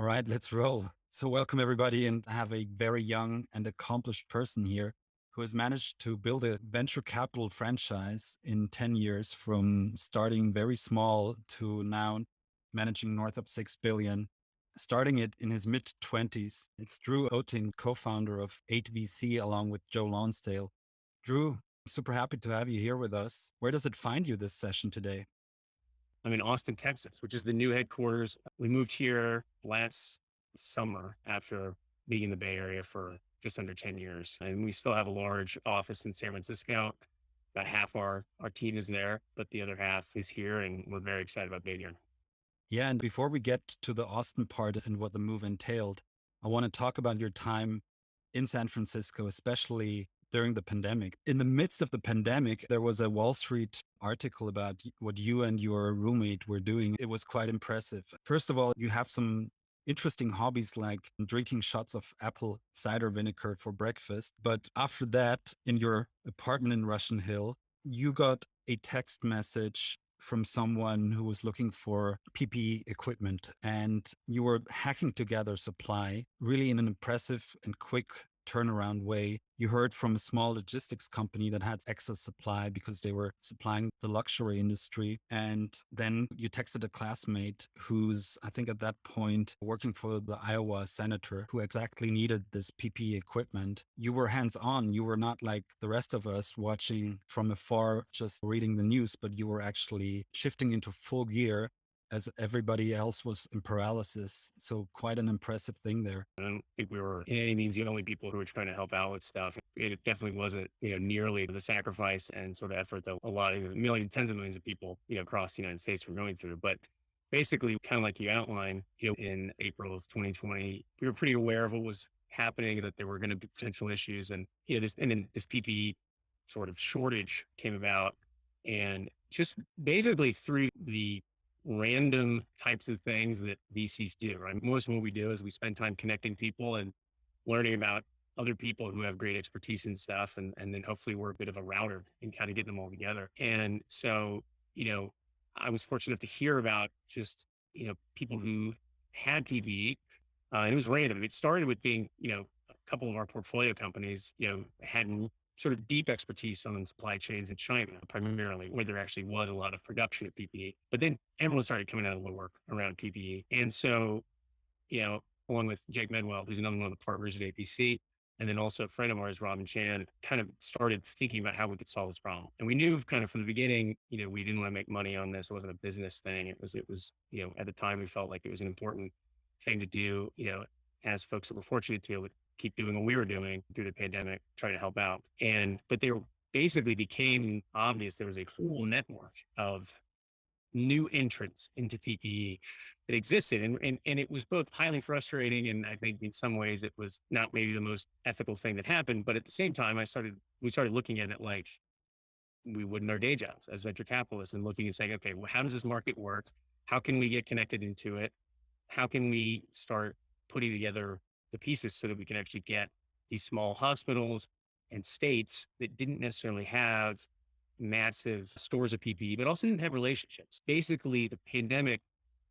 right, let's roll. So, welcome everybody, and I have a very young and accomplished person here who has managed to build a venture capital franchise in 10 years from starting very small to now managing north of 6 billion, starting it in his mid 20s. It's Drew Oetting, co founder of 8VC, along with Joe Lonsdale. Drew, super happy to have you here with us. Where does it find you this session today? I'm in Austin, Texas, which is the new headquarters. We moved here last summer after being in the Bay Area for just under 10 years. And we still have a large office in San Francisco. About half our team is there, but the other half is here. And we're very excited about being here. Yeah, and before we get to the Austin part and what the move entailed, I want to talk about your time in San Francisco, especially during the pandemic. In the midst of the pandemic, there was a Wall Street article about what you and your roommate were doing. It was quite impressive. First of all, you have some interesting hobbies like drinking shots of apple cider vinegar for breakfast. But after that, in your apartment in Russian Hill, you got a text message from someone who was looking for PPE equipment, and you were hacking together supply really in an impressive and quick turnaround way. You heard from a small logistics company that had excess supply because they were supplying the luxury industry. And then you texted a classmate who's, I think at that point, working for the Iowa senator who exactly needed this PPE equipment. You were hands on. You were not like the rest of us watching from afar, just reading the news, but you were actually shifting into full gear as everybody else was in paralysis. So quite an impressive thing there. I don't think we were in any means the only people who were trying to help out with stuff. It definitely wasn't, nearly the sacrifice and sort of effort that a lot of millions, tens of millions of people, across the United States were going through. But basically, kind of like you outlined, in April of 2020, we were pretty aware of what was happening, that there were going to be potential issues, and then this PPE sort of shortage came about, and just basically through the random types of things that VCs do, right? Most of what we do is we spend time connecting people and learning about other people who have great expertise in stuff. And then hopefully we're a bit of a router and kind of getting them all together. And so, I was fortunate enough to hear about just, people who had PPE, and it was random. It started with being, a couple of our portfolio companies, had sort of deep expertise on supply chains in China, primarily, where there actually was a lot of production of PPE. But then everyone started coming out of the woodwork around PPE. And so, along with Jake Medwell, who's another one of the partners at APC, and then also a friend of ours, Robin Chan, kind of started thinking about how we could solve this problem. And we knew kind of from the beginning, we didn't want to make money on this. It wasn't a business thing. It was, at the time we felt like it was an important thing to do, as folks that were fortunate to be able to keep doing what we were doing through the pandemic, trying to help out. But there basically became obvious there was a whole network of new entrants into PPE that existed. And it was both highly frustrating. And I think in some ways it was not maybe the most ethical thing that happened. But at the same time, we started looking at it like we would in our day jobs as venture capitalists, and looking and saying, okay, well, how does this market work? How can we get connected into it? How can we start putting together the pieces so that we can actually get these small hospitals and states that didn't necessarily have massive stores of PPE, but also didn't have relationships. Basically, the pandemic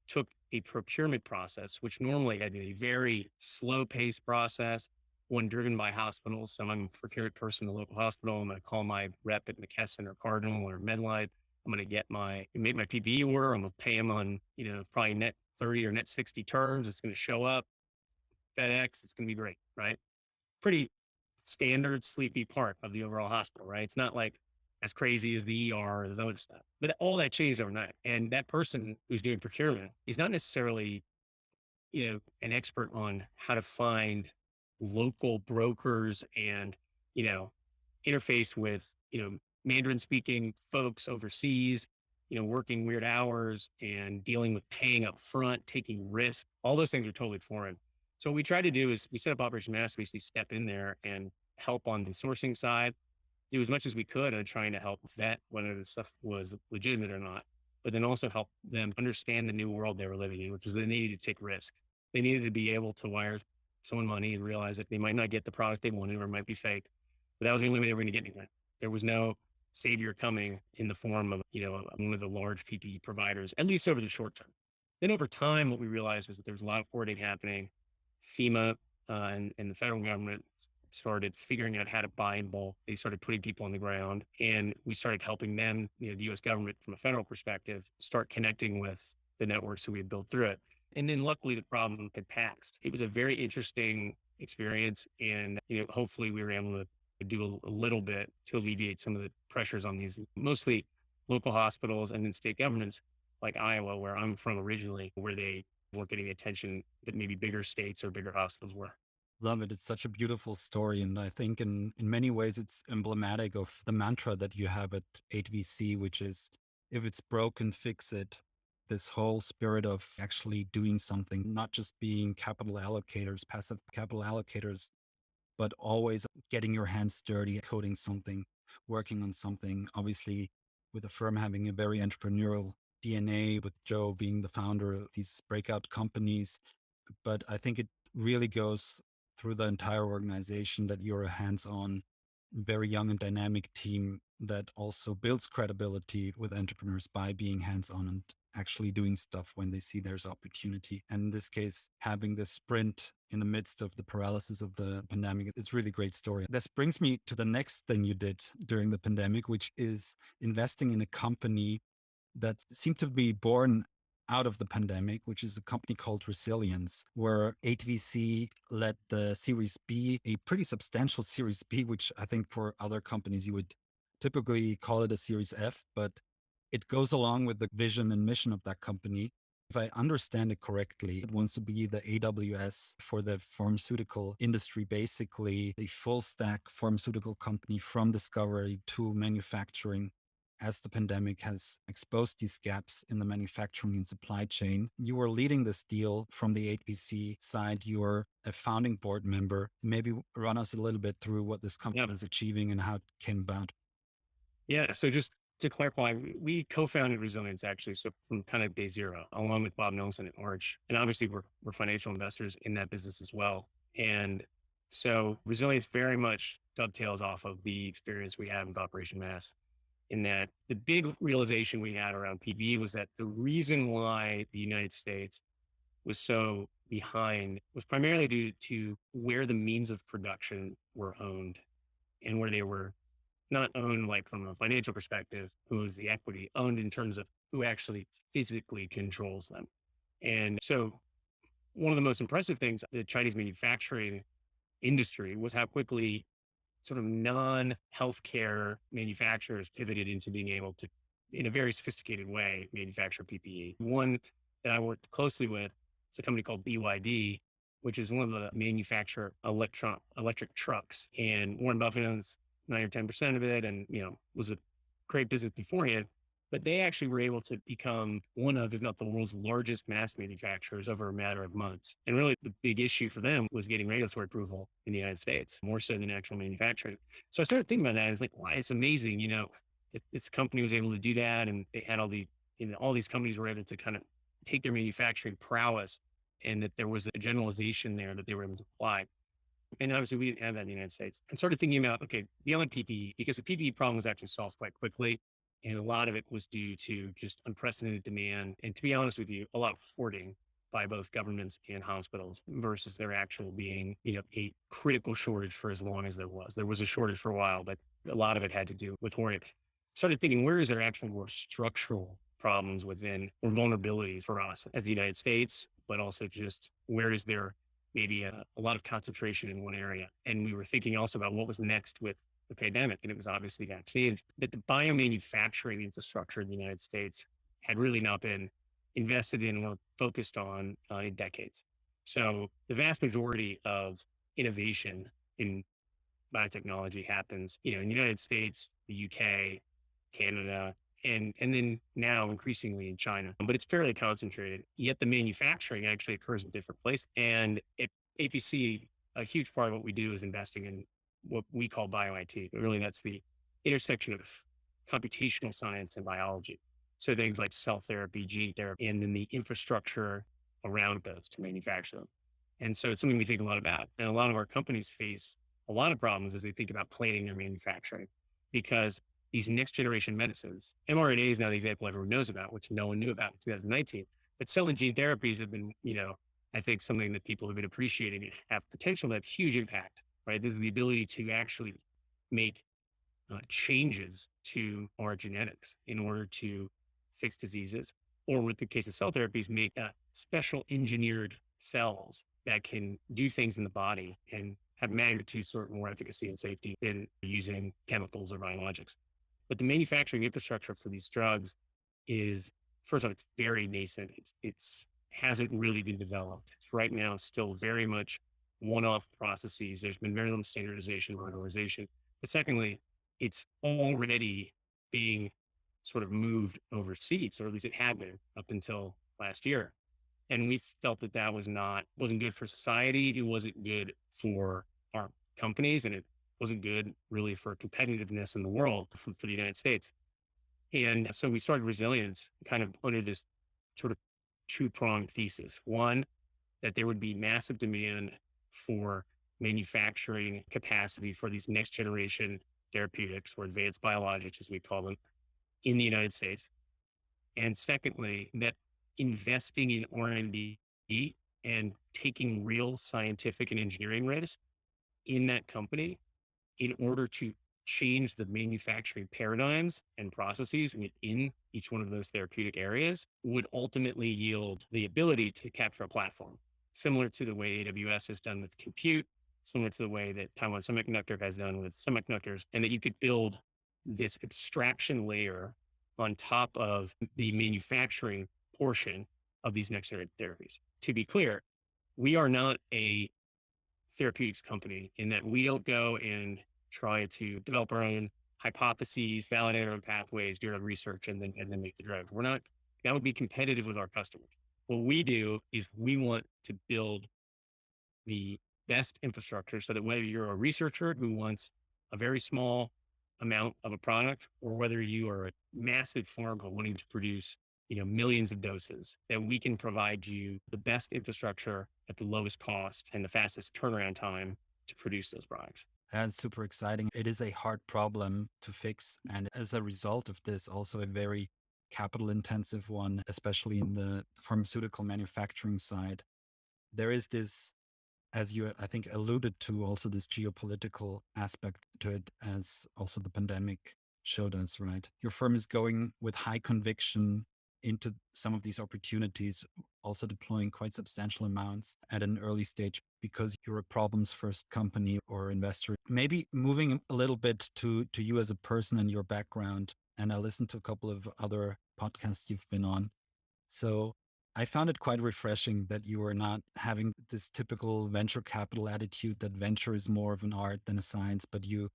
took a procurement process, which normally had been a very slow paced process, one driven by hospitals. So I'm a procurement person in the local hospital. I'm going to call my rep at McKesson or Cardinal or Medline. I'm going to make my PPE order. I'm going to pay them on, probably net 30 or net 60 terms. It's going to show up FedEx. It's going to be great, right? Pretty standard sleepy part of the overall hospital, right? It's not like as crazy as the ER or the other stuff, but all that changed overnight. And that person who's doing procurement is not necessarily, an expert on how to find local brokers and, you know, interface with, Mandarin speaking folks overseas, working weird hours and dealing with paying up front, taking risk. All those things are totally foreign. So what we try to do is we set up Operation Mass, basically step in there and help on the sourcing side, do as much as we could on trying to help vet whether the stuff was legitimate or not, but then also help them understand the new world they were living in, which was they needed to take risk. They needed to be able to wire someone money and realize that they might not get the product they wanted or it might be fake, but that was the only way they were going to get anything. There was no savior coming in the form of, one of the large PPE providers, at least over the short term. Then over time, what we realized was that there was a lot of hoarding happening. FEMA and the federal government started figuring out how to buy in bulk. They started putting people on the ground, and we started helping them, the U.S. government, from a federal perspective, start connecting with the networks that we had built through it. And then luckily, the problem had passed. It was a very interesting experience, and hopefully, we were able to do a little bit to alleviate some of the pressures on these mostly local hospitals and then state governments like Iowa, where I'm from originally, where they weren't getting the attention that maybe bigger states or bigger hospitals were. Love it. It's such a beautiful story. And I think in many ways it's emblematic of the mantra that you have at 8VC, which is if it's broken, fix it. This whole spirit of actually doing something, not just being capital allocators, passive capital allocators, but always getting your hands dirty, coding something, working on something. Obviously, with the firm having a very entrepreneurial DNA, with Joe being the founder of these breakout companies. But I think it really goes through the entire organization that you're a hands on, very young and dynamic team that also builds credibility with entrepreneurs by being hands on and actually doing stuff when they see there's opportunity. And in this case, having this sprint in the midst of the paralysis of the pandemic, it's really great story. This brings me to the next thing you did during the pandemic, which is investing in a company that seemed to be born out of the pandemic, which is a company called Resilience, where 8VC led the Series B, a pretty substantial Series B, which I think for other companies you would typically call it a Series F, but it goes along with the vision and mission of that company. If I understand it correctly, it wants to be the AWS for the pharmaceutical industry, basically a full stack pharmaceutical company from discovery to manufacturing. As the pandemic has exposed these gaps in the manufacturing and supply chain, you were leading this deal from the 8VC side. You were a founding board member. Maybe run us a little bit through what this Yeah. company is achieving and how it came about. Yeah. So just to clarify, we co-founded Resilience actually. So from kind of day zero, along with Bob Nelson at March. And obviously we're financial investors in that business as well. And so Resilience very much dovetails off of the experience we had with Operation Mass, in that the big realization we had around PPE was that the reason why the United States was so behind was primarily due to where the means of production were owned and where they were not owned like from a financial perspective, who is the equity, owned in terms of who actually physically controls them. And so one of the most impressive things the Chinese manufacturing industry was how quickly sort of non-healthcare manufacturers pivoted into being able to, in a very sophisticated way, manufacture PPE. One that I worked closely with is a company called BYD, which is one of the manufacturer electric trucks. And Warren Buffett owns 9 or 10% of it, and was a great business beforehand. But they actually were able to become one of, if not the world's largest mass manufacturers over a matter of months. And really, the big issue for them was getting regulatory approval in the United States, more so than actual manufacturing. So I started thinking about that. It's like, wow, it's amazing. This company was able to do that, and they had all these companies were able to kind of take their manufacturing prowess, and that there was a generalization there that they were able to apply. And obviously, we didn't have that in the United States. And started thinking about, okay, beyond PPE, because the PPE problem was actually solved quite quickly. And a lot of it was due to just unprecedented demand. And to be honest with you, a lot of hoarding by both governments and hospitals versus there actual being, a critical shortage for as long as there was. There was a shortage for a while, but a lot of it had to do with hoarding. Started thinking, where is there actually more structural problems within or vulnerabilities for us as the United States, but also just where is there maybe a lot of concentration in one area. And we were thinking also about what was next with the pandemic. And it was obviously vaccines, that the biomanufacturing infrastructure in the United States had really not been invested in or focused on in decades. So the vast majority of innovation in biotechnology happens, in the United States, the UK, Canada, and then now increasingly in China. But it's fairly concentrated. Yet the manufacturing actually occurs in different places. And at APC, a huge part of what we do is investing in what we call bio IT. But really, that's the intersection of computational science and biology. So things like cell therapy, gene therapy, and then the infrastructure around those to manufacture them. And so it's something we think a lot about. And a lot of our companies face a lot of problems as they think about planning their manufacturing, because these next generation medicines, mRNA is now the example everyone knows about, which no one knew about in 2019. But cell and gene therapies have been, I think something that people have been appreciating and have potential to have huge impact, right? This is the ability to actually make changes to our genetics in order to fix diseases, or with the case of cell therapies, make special engineered cells that can do things in the body and have magnitude sort of more efficacy and safety than using chemicals or biologics. But the manufacturing infrastructure for these drugs is, first off, it's very nascent. It's hasn't really been developed. It's right now still very much one-off processes. There's been very little standardization or organization. But secondly, it's already being sort of moved overseas, or at least it had been up until last year. And we felt that that wasn't good for society. It wasn't good for our companies, and it wasn't good really for competitiveness in the world for the United States. And so we started resilience kind of under this sort of two-pronged thesis. One, that there would be massive demand for manufacturing capacity for these next generation therapeutics or advanced biologics, as we call them, in the United States. And secondly, that investing in R&D and taking real scientific and engineering risks in that company in order to change the manufacturing paradigms and processes within each one of those therapeutic areas would ultimately yield the ability to capture a platform, similar to the way AWS has done with compute, similar to the way that Taiwan Semiconductor has done with semiconductors, and that you could build this abstraction layer on top of the manufacturing portion of these next generation therapies. To be clear, we are not a therapeutics company in that we don't go and try to develop our own hypotheses, validate our own pathways, do our own research, and then make the drug. We're not that would be competitive with our customers. What we do is we want to build the best infrastructure so that whether you're a researcher who wants a very small amount of a product, or whether you are a massive pharma wanting to produce, millions of doses, that we can provide you the best infrastructure at the lowest cost and the fastest turnaround time to produce those products. That's super exciting. It is a hard problem to fix. And as a result of this, also a very capital intensive one, especially in the pharmaceutical manufacturing side. There is this, as you, I think, alluded to, also this geopolitical aspect to it, as also the pandemic showed us, right? Your firm is going with high conviction into some of these opportunities, also deploying quite substantial amounts at an early stage because you're a problems first company or investor. Maybe moving a little bit to you as a person and your background. And I listened to a couple of other podcasts you've been on. So I found it quite refreshing that you are not having this typical venture capital attitude that venture is more of an art than a science, but you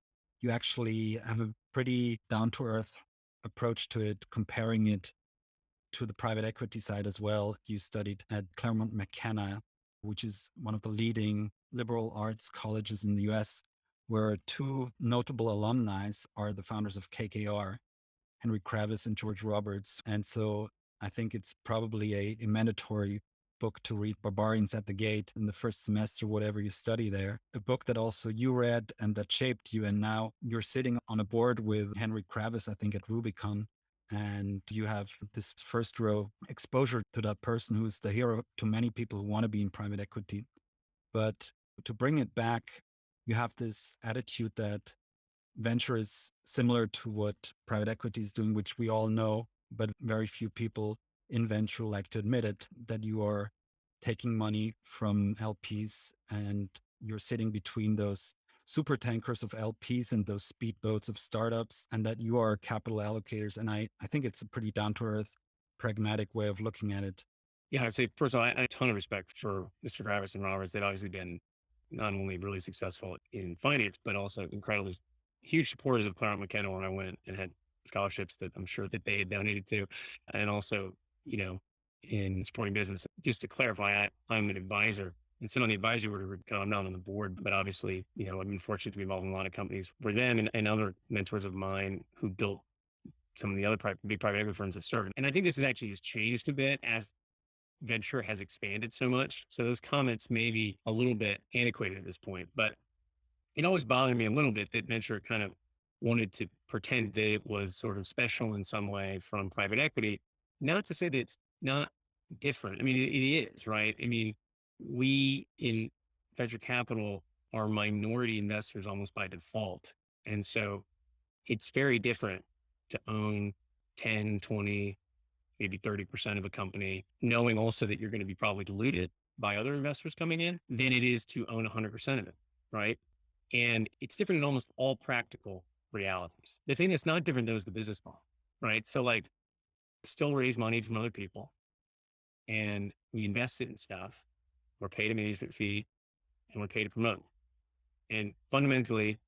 actually have a pretty down to earth approach to it, comparing it to the private equity side as well. You studied at Claremont McKenna, which is one of the leading liberal arts colleges in the US, where two notable alumni are the founders of KKR, Henry Kravis and George Roberts. And so I think it's probably a mandatory book to read, Barbarians at the Gate, in the first semester, whatever you study there. A book that also you read and that shaped you. And now you're sitting on a board with Henry Kravis, I think, at Rubicon. And you have this first row exposure to that person who's the hero to many people who want to be in private equity. But to bring it back, you have this attitude that venture is similar to what private equity is doing, which we all know, but very few people in venture like to admit it, that you are taking money from LPs and you're sitting between those super tankers of LPs and those speedboats of startups, and that you are capital allocators. And I think it's a pretty down to earth, pragmatic way of looking at it. Yeah, I'd say first of all, I have a ton of respect for Mr. Travis and Roberts. They've obviously been not only really successful in finance, but also incredibly huge supporters of Claremont McKenna when I went and had scholarships that I'm sure that they had donated to. And also, you know, in supporting business. Just to clarify, I'm an advisor and sit on the advisory board. I'm not on the board, but obviously, I've been fortunate to be involved in a lot of companies where them and other mentors of mine who built some of the other big private equity firms have served. And I think this has changed a bit as venture has expanded so much. So those comments may be a little bit antiquated at this point, but it always bothered me a little bit that venture kind of wanted to pretend that it was sort of special in some way from private equity. Not to say that it's not different. I mean, it is, right? I mean, we in venture capital are minority investors almost by default. And so it's very different to own 10, 20, maybe 30% of a company, knowing also that you're going to be probably diluted by other investors coming in than it is to own 100% of it. Right. And it's different in almost all practical realities. The thing that's not different though is the business model. Right. So like still raise money from other people and we invest it in stuff. We're paid a management fee and we're paid to promote. And fundamentally,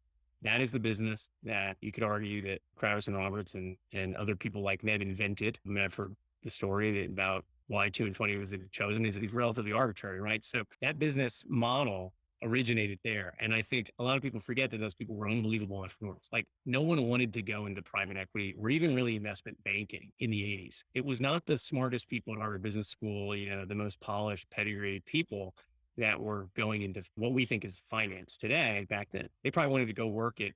that is the business that you could argue that Krauss and Roberts and other people like them invented. I mean, I've heard the story about why 2 and 20 was chosen is it's relatively arbitrary, right? So that business model originated there. And I think a lot of people forget that those people were unbelievable entrepreneurs. Like no one wanted to go into private equity or even really investment banking in the 80s. It was not the smartest people in Harvard Business School, the most polished pedigree people that were going into what we think is finance today. Back then, they probably wanted to go work at,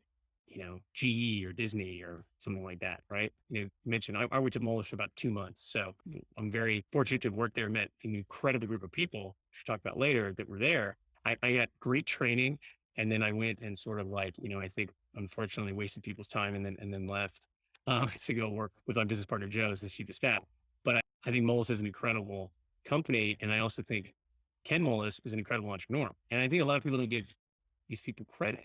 GE or Disney or something like that, right? You mentioned I went to Moelis for about 2 months. So I'm very fortunate to have worked there, met an incredible group of people, which we'll talk about later, that were there. I got great training. And then I went and sort of like, I think unfortunately wasted people's time and then left to go work with my business partner, Joe, as the chief of staff. But I think Moelis is an incredible company. And I also think Ken Moelis is an incredible entrepreneur. And I think a lot of people don't give these people credit.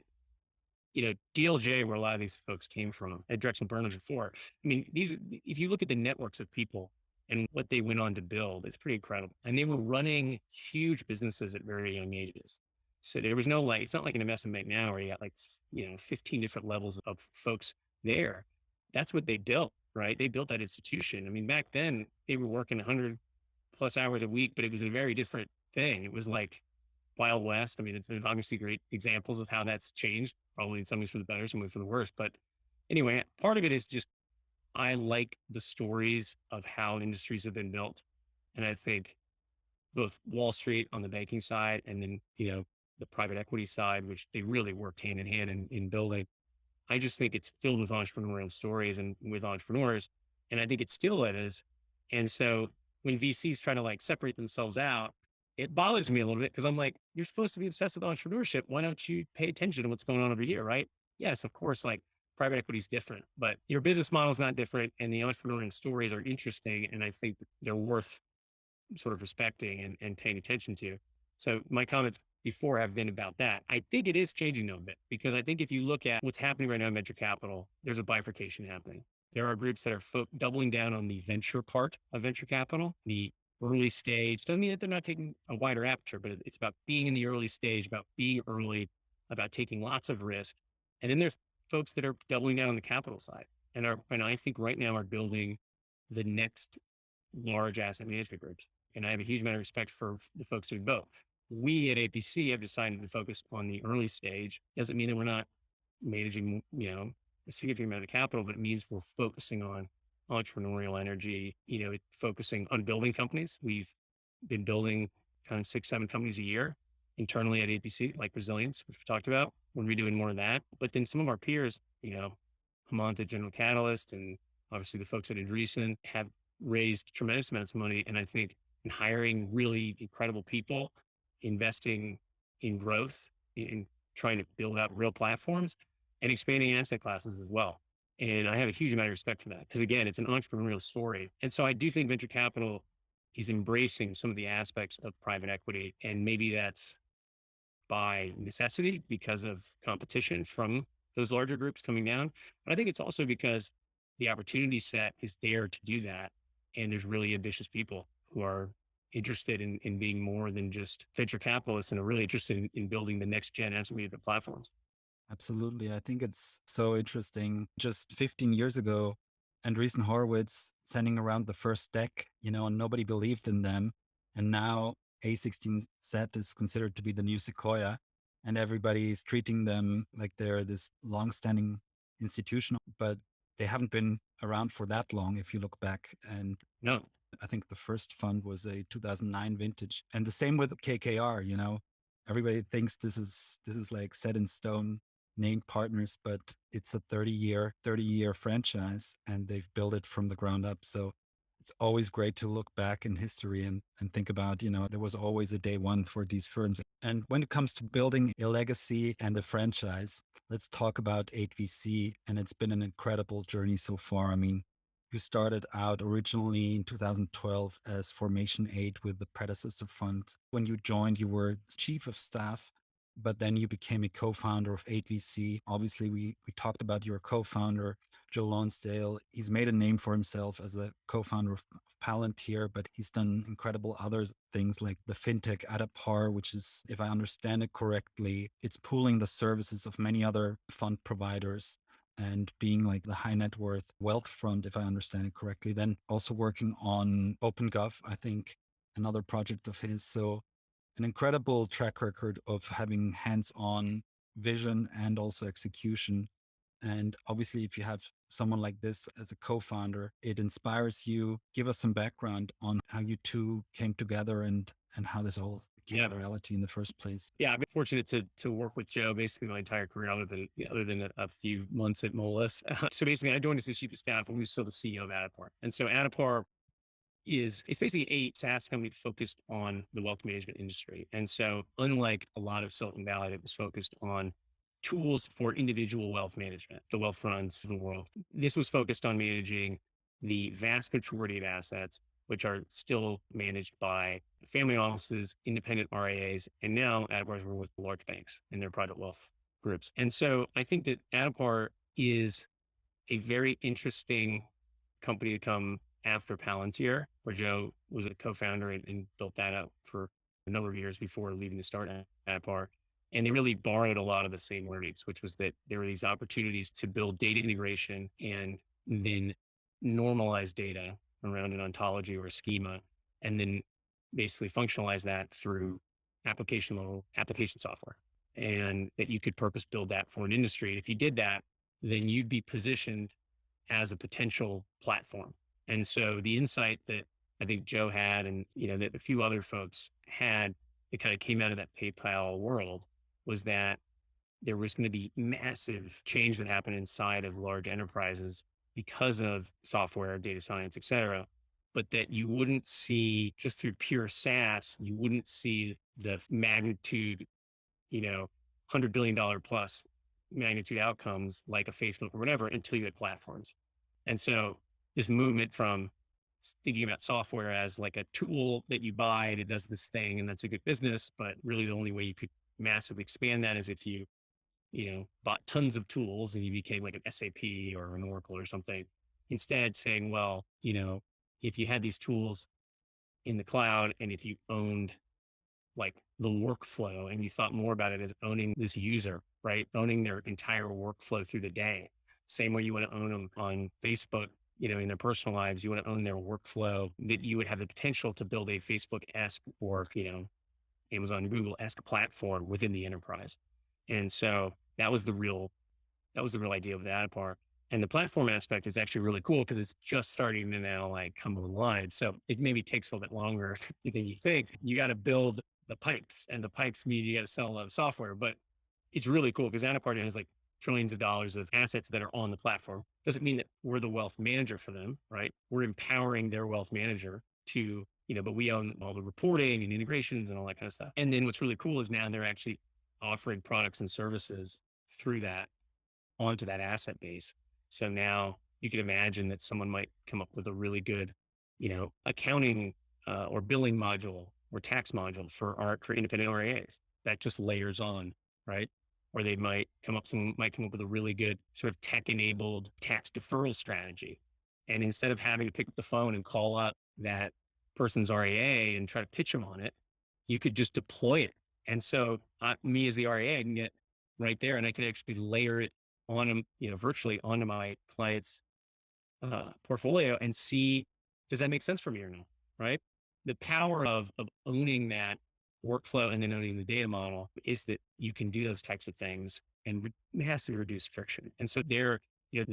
DLJ, where a lot of these folks came from, at Drexel Burnham before. I mean, if you look at the networks of people and what they went on to build, it's pretty incredible. And they were running huge businesses at very young ages. So there was no like, it's not like an investment bank now where you got like, 15 different levels of folks there. That's what they built, right? They built that institution. I mean, back then they were working 100 plus hours a week, but it was a very different thing. It was like Wild West. I mean, there's obviously great examples of how that's changed, probably in some ways for the better, some ways for the worse. But anyway, part of it is just I like the stories of how industries have been built. And I think both Wall Street on the banking side and then, the private equity side, which they really worked hand in hand in building. I just think it's filled with entrepreneurial stories and with entrepreneurs. And I think it still is. And so when VCs try to like separate themselves out, it bothers me a little bit because I'm like, you're supposed to be obsessed with entrepreneurship. Why don't you pay attention to what's going on over here? Right. Yes, of course, like private equity is different, but your business model is not different. And the entrepreneurial stories are interesting. And I think they're worth sort of respecting and paying attention to. So my comments before have been about that. I think it is changing though a bit because I think if you look at what's happening right now in venture capital, there's a bifurcation happening. There are groups that are doubling down on the venture part of venture capital, the early stage. Doesn't mean that they're not taking a wider aperture, but it's about being in the early stage, about being early, about taking lots of risk. And then there's folks that are doubling down on the capital side and I think right now are building the next large asset management groups. And I have a huge amount of respect for the folks doing both. We at APC have decided to focus on the early stage. Doesn't mean that we're not managing, a significant amount of capital, but it means we're focusing on entrepreneurial energy, focusing on building companies. We've been building kind of 6, 7 companies a year internally at APC, like Resilience, which we talked about. We're be doing more of that. But then some of our peers, Hamont at General Catalyst and obviously the folks at Andreessen have raised tremendous amounts of money. And I think in hiring really incredible people, investing in growth, in trying to build out real platforms and expanding asset classes as well. And I have a huge amount of respect for that because again, it's an entrepreneurial story. And so I do think venture capital is embracing some of the aspects of private equity. And maybe that's by necessity because of competition from those larger groups coming down. But I think it's also because the opportunity set is there to do that. And there's really ambitious people who are interested in being more than just venture capitalists and are really interested in building the next gen asset management platforms. Absolutely. I think it's so interesting. Just 15 years ago, Andreessen Horowitz sending around the first deck, and nobody believed in them. And now A16Z is considered to be the new Sequoia, and everybody is treating them like they're this long-standing institution, but they haven't been around for that long if you look back. And No, I think the first fund was a 2009 vintage. And the same with KKR, everybody thinks this is like set in stone named partners, but it's a 30-year franchise and they've built it from the ground up. So It's always great to look back in history and think about, there was always a day one for these firms. And when it comes to building a legacy and a franchise, let's talk about 8VC. And it's been an incredible journey so far. I mean, you started out originally in 2012 as Formation 8 with the predecessor fund. When you joined, you were chief of staff, but then you became a co-founder of 8VC. Obviously, we talked about your co-founder, Joe Lonsdale. He's made a name for himself as a co-founder of Palantir, but he's done incredible other things like the fintech Addepar, which is, if I understand it correctly, it's pooling the services of many other fund providers and being like the high net worth wealth fund, if I understand it correctly. Then also working on OpenGov, I think, another project of his. So an incredible track record of having hands-on vision and also execution. And obviously, if you have someone like this as a co-founder, it inspires you. Give us some background on how you two came together and how this all became Yeah. a reality in the first place. Yeah, I've been fortunate to work with Joe basically my entire career, other than a few months at Moelis. So basically, I joined as his chief of staff when he was still the CEO of Addepar. And so Addepar it's basically a SaaS company focused on the wealth management industry. And so unlike a lot of Silicon Valley that was focused on tools for individual wealth management, the wealth funds of the world, this was focused on managing the vast majority of assets, which are still managed by family offices, independent RIAs, and now Addepar are with large banks and their private wealth groups. And so I think that Addepar is a very interesting company to come after Palantir, where Joe was a co-founder and built that up for a number of years before leaving to start Addepar. And they really borrowed a lot of the same learnings, which was that there were these opportunities to build data integration and then normalize data around an ontology or a schema, and then basically functionalize that through application level application software. And that you could purpose build that for an industry. And if you did that, then you'd be positioned as a potential platform. And so the insight that I think Joe had, and that a few other folks had, that kind of came out of that PayPal world, was that there was going to be massive change that happened inside of large enterprises because of software, data science, et cetera. But that you wouldn't see just through pure SaaS, you wouldn't see the magnitude, $100 billion plus magnitude outcomes like a Facebook or whatever until you had platforms. And so this movement from thinking about software as like a tool that you buy and it does this thing and that's a good business, but really the only way you could massively expand that is if you, bought tons of tools and you became like an SAP or an Oracle or something. Instead saying, well, if you had these tools in the cloud and if you owned like the workflow and you thought more about it as owning this user, right? Owning their entire workflow through the day. Same way you want to own them on Facebook, in their personal lives, you want to own their workflow, that you would have the potential to build a Facebook-esque or, Amazon, Google-esque platform within the enterprise. And so that was the real idea of the Addepar. And the platform aspect is actually really cool because it's just starting to now like come online. So it maybe takes a little bit longer than you think. You got to build the pipes, and the pipes mean you got to sell a lot of software, but it's really cool because Addepar has like trillions of dollars of assets that are on the platform. Doesn't mean that we're the wealth manager for them, right? We're empowering their wealth manager to, but we own all the reporting and integrations and all that kind of stuff. And then what's really cool is now they're actually offering products and services through that onto that asset base. So now you could imagine that someone might come up with a really good, accounting or billing module or tax module for independent RAs that just layers on, right? Or someone might come up with a really good sort of tech enabled tax deferral strategy. And instead of having to pick up the phone and call up that person's RAA and try to pitch them on it, you could just deploy it. And so me as the RAA, I can get right there and I can actually layer it on them, virtually onto my client's portfolio and see, does that make sense for me or no? Right. The power of owning that workflow and then owning the data model is that you can do those types of things and massively reduce friction. And so the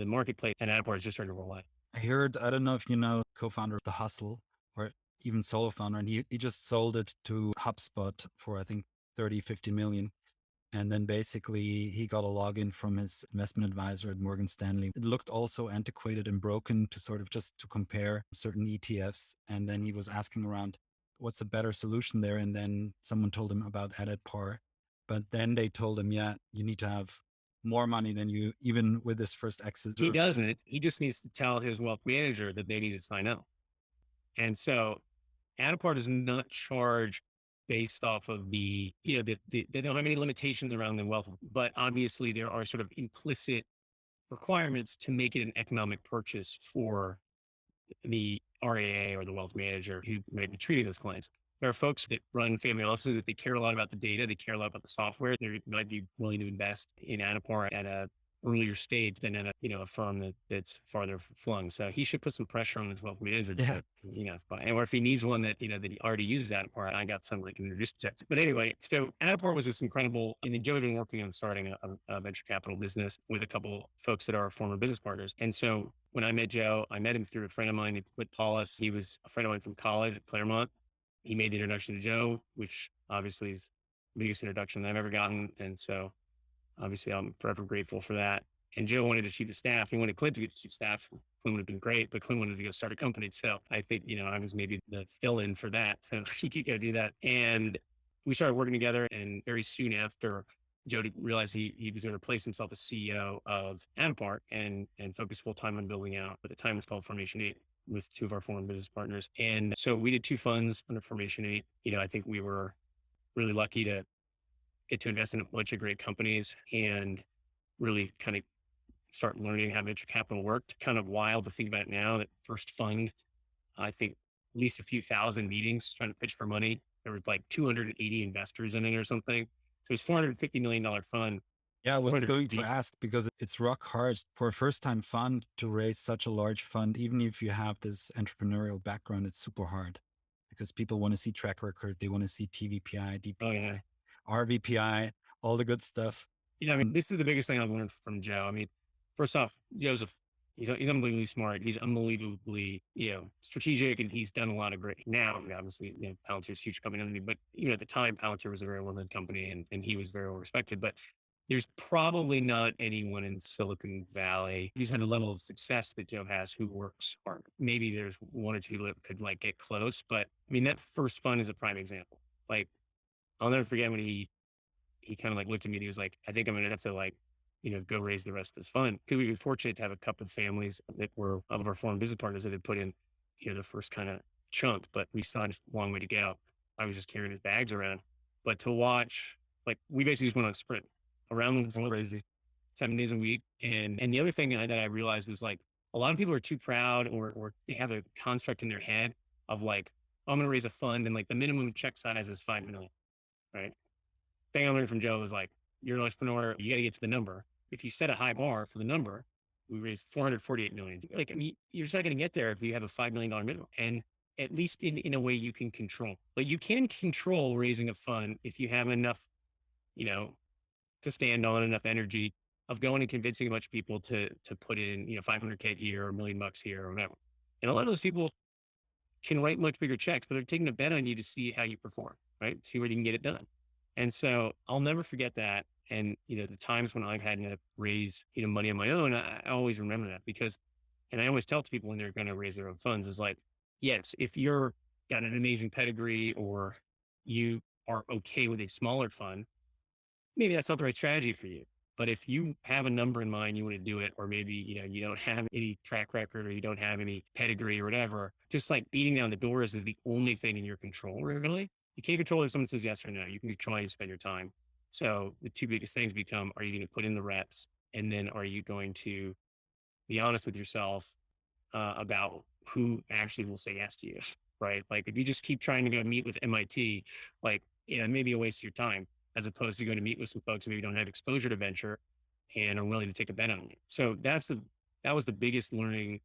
marketplace and Addepar is just starting to roll out. I don't know if you know, co-founder of The Hustle or even solo founder, and he just sold it to HubSpot for, I think, 30, 50 million. And then basically he got a login from his investment advisor at Morgan Stanley. It looked also antiquated and broken to sort of just to compare certain ETFs. And then he was asking around, what's a better solution there? And then someone told him about Addepar. But then they told him, yeah, you need to have more money than you, even with this first exit. He doesn't. He just needs to tell his wealth manager that they need to sign up. And so Addepar does not charge based off of they don't have any limitations around the wealth, but obviously there are sort of implicit requirements to make it an economic purchase for the RAA or the wealth manager who may be treating those clients. There are folks that run family offices that they care a lot about the data, they care a lot about the software. They might be willing to invest in Addepar at a earlier stage than at a firm that's farther flung. So he should put some pressure on his wealth manager Yeah. to, or if he needs one that he already uses Addepar, I got someone I can introduce to. But anyway, so Addepar was this incredible, and then Joe had been working on starting a venture capital business with a couple folks that are former business partners. And so when I met Joe, I met him through a friend of mine, Clint Paulus. He was a friend of mine from college at Claremont. He made the introduction to Joe, which obviously is the biggest introduction I've ever gotten. And so obviously I'm forever grateful for that. And Joe wanted to chief of staff. He wanted Clint to get chief of staff. Clint would have been great, but Clint wanted to go start a company. So I think, I was maybe the fill in for that. So he could go do that. And we started working together. And very soon after, Joe realized he was going to replace himself as CEO of Addepar and focus full time on building out. At the time, it was called Formation 8 with two of our former business partners. And so we did two funds under Formation 8. I think we were really lucky to get to invest in a bunch of great companies and really kind of start learning how venture capital worked. Kind of wild to think about now that first fund, I think at least a few thousand meetings trying to pitch for money. There were like 280 investors in it or something. So it was $450 million fund. Yeah, I was going to 450. ask because it's rock hard for a first time fund to raise such a large fund. Even if you have this entrepreneurial background, it's super hard because people want to see track record. They want to see TVPI, Oh DPI, yeah. RVPI, all the good stuff. I mean, this is the biggest thing I've learned from Joe. I mean, first off, he's unbelievably smart. He's unbelievably, strategic, and he's done a lot of great. Now, obviously, Palantir's a huge company underneath, but at the time, Palantir was a very well-known company, and he was very well respected. But there's probably not anyone in Silicon Valley who's had the level of success that Joe has who works hard. Maybe there's one or two that could like get close, but I mean, that first fund is a prime example. Like, I'll never forget when he kind of like looked at me and he was like, I think I'm going to have to like, go raise the rest of this fund. Cause we were fortunate to have a couple of families that were of our foreign business partners that had put in, the first kind of chunk, but we saw a long way to go. I was just carrying his bags around, but to watch, like we basically just went on a sprint around It's the world crazy. 7 days a week. And the other thing that I realized was like, a lot of people are too proud or they have a construct in their head of like, oh, I'm going to raise a fund and like the minimum check size is 5 million, right? Thing I learned from Joe was like, you're an entrepreneur, you got to get to the number. If you set a high bar for the number, we raised 448 million. Like, I mean, you're just not going to get there if you have a $5 million minimum. And at least in a way you can control, but you can control raising a fund if you have enough, you know, to stand on, enough energy of going and convincing a bunch of people to put in, 500K here or $1 million here or whatever. And a lot of those people can write much bigger checks, but they're taking a bet on you to see how you perform, right? See where you can get it done. And so I'll never forget that. And, the times when I've had to raise, money on my own, I always remember that because, and I always tell to people when they're going to raise their own funds is like, yes, if you're got an amazing pedigree or you are okay with a smaller fund, maybe that's not the right strategy for you. But if you have a number in mind, you want to do it, or maybe, you don't have any track record or you don't have any pedigree or whatever, just like beating down the doors is the only thing in your control, really. You can't control if someone says yes or no. You can control how you spend your time. So the two biggest things become, are you going to put in the reps? And then are you going to be honest with yourself about who actually will say yes to you, right? Like if you just keep trying to go meet with MIT, like, maybe a waste of your time as opposed to going to meet with some folks who maybe don't have exposure to venture and are willing to take a bet on you. So that was the biggest learning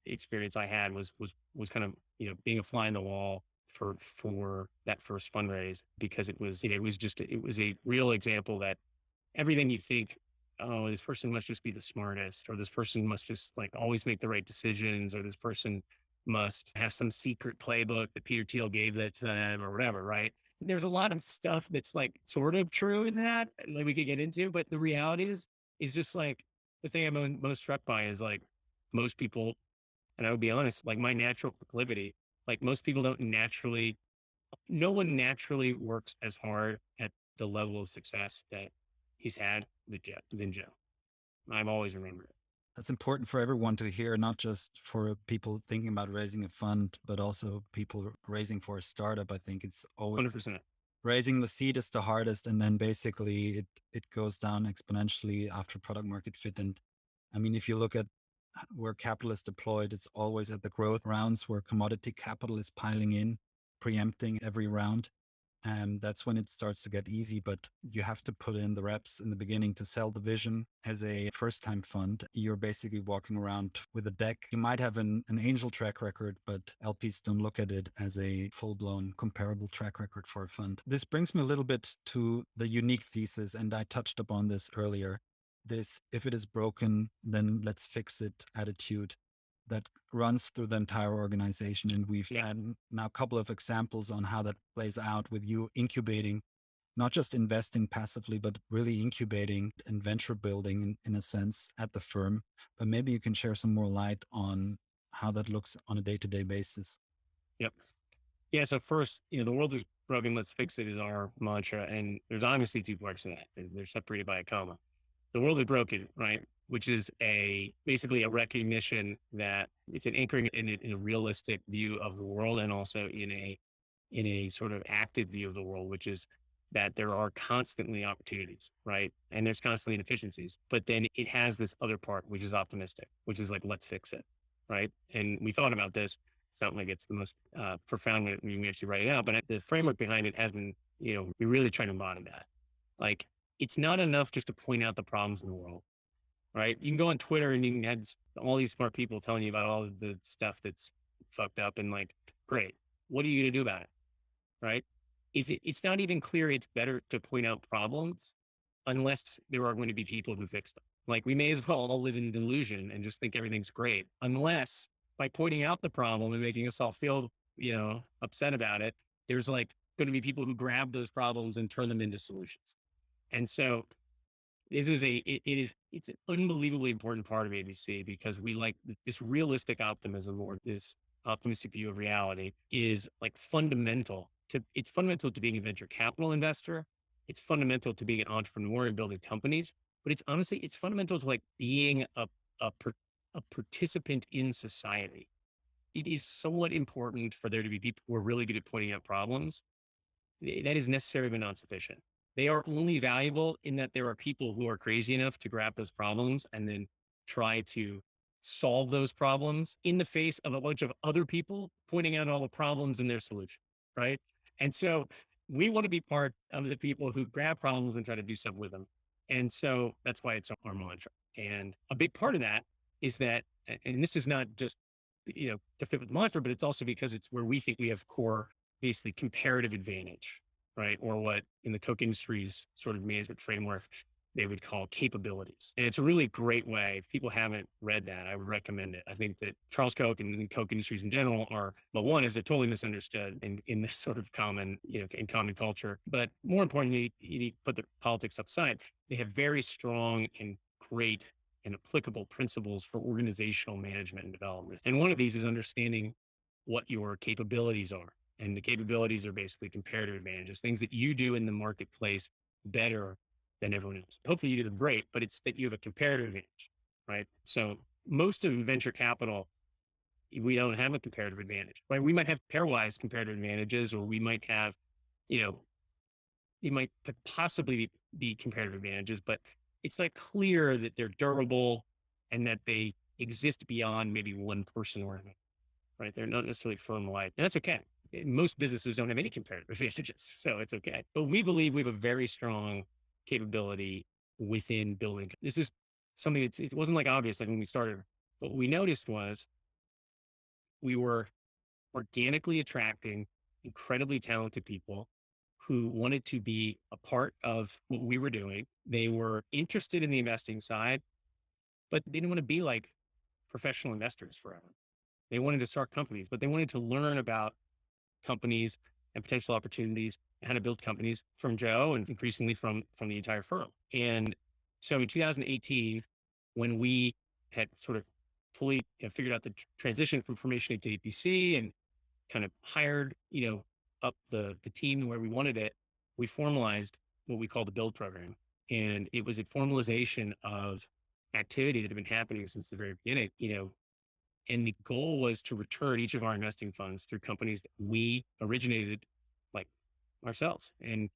experience I had was kind of, being a fly in the wall for that first fundraise because it was, it was a real example that everything you think, oh, this person must just be the smartest, or this person must just like always make the right decisions, or this person must have some secret playbook that Peter Thiel gave that to them, or whatever, right? there's a lot of stuff that's like sort of true in that, like we could get into, but the reality is just like the thing I'm most struck by is like most people, and I would be honest, like my natural proclivity, like most people don't naturally, no one naturally works as hard at the level of success that he's had than Joe. I've always remembered it. That's important for everyone to hear, not just for people thinking about raising a fund, but also people raising for a startup. I think it's always 100%. raising the seed is the hardest, and then basically it goes down exponentially after product market fit. And I mean, if you look at where capital is deployed, it's always at the growth rounds where commodity capital is piling in, preempting every round. That's when it starts to get easy, but you have to put in the reps in the beginning to sell the vision. As a first time fund, you're basically walking around with a deck. You might have an angel track record, but LPs don't look at it as a full blown comparable track record for a fund. This brings me a little bit to the unique thesis, and I touched upon this earlier. This, if it is broken, then let's fix it attitude that runs through the entire organization. And we've Yeah. had now a couple of examples on how that plays out with you incubating, not just investing passively, but really incubating and venture building in a sense at the firm. But maybe you can share some more light on how that looks on a day-to-day basis. Yep. Yeah. So first, the world is broken. Let's fix it is our mantra. And there's obviously two parts to that. They're separated by a comma. The world is broken, right? Which is basically a recognition that it's an anchoring in a realistic view of the world, and also in a sort of active view of the world, which is that there are constantly opportunities, right? And there's constantly inefficiencies. But then it has this other part, which is optimistic, which is like, let's fix it, right? And we thought about this. It's not like it's the most profound when we actually write it out, but the framework behind it has been, we really try to embody that. Like, it's not enough just to point out the problems in the world, right? You can go on Twitter and you can have all these smart people telling you about all of the stuff that's fucked up and like, great. What are you going to do about it? Right? It's not even clear it's better to point out problems unless there are going to be people who fix them. Like we may as well all live in delusion and just think everything's great, unless by pointing out the problem and making us all feel, upset about it, there's like going to be people who grab those problems and turn them into solutions. And so it's an unbelievably important part of ABC because we like this realistic optimism, or this optimistic view of reality is like it's fundamental to being a venture capital investor. It's fundamental to being an entrepreneur and building companies, but it's fundamental to like being a, par- a participant in society. It is somewhat important for there to be people who are really good at pointing out problems. That is necessary but not sufficient. They are only valuable in that there are people who are crazy enough to grab those problems and then try to solve those problems in the face of a bunch of other people pointing out all the problems and their solution. Right. And so we want to be part of the people who grab problems and try to do something with them. And so that's why it's our mantra. And a big part of that is that, and this is not just, to fit with the mantra, but it's also because it's where we think we have core, basically comparative advantage, right? Or what in the Coke industry's sort of management framework they would call capabilities. And it's a really great way. If people haven't read that, I would recommend it. I think that Charles Koch and the Coke industries in general are, well, one is they're totally misunderstood in this sort of common, in common culture. But more importantly, you need to put the politics aside. They have very strong and great and applicable principles for organizational management and development. And one of these is understanding what your capabilities are. And the capabilities are basically comparative advantages, things that you do in the marketplace better than everyone else. Hopefully you do them great, but it's that you have a comparative advantage, right? So most of venture capital, we don't have a comparative advantage, right? We might have pairwise comparative advantages, or we might have, you know, it might possibly be comparative advantages, but it's not clear that they're durable and that they exist beyond maybe one person or another, right? They're not necessarily firm wide. And that's okay. Most businesses don't have any comparative advantages, so it's okay. But we believe we have a very strong capability within building. This is something it wasn't like obvious like when we started. What we noticed was we were organically attracting incredibly talented people who wanted to be a part of what we were doing. They were interested in the investing side, but they didn't want to be like professional investors forever. They wanted to start companies, but they wanted to learn about companies and potential opportunities and how to build companies from Joe and increasingly from the entire firm. And so in 2018, when we had sort of fully figured out the transition from formation to APC and kind of hired, up the team where we wanted it, we formalized what we call the build program. And it was a formalization of activity that had been happening since the very beginning, and the goal was to return each of our investing funds through companies that we originated like ourselves. And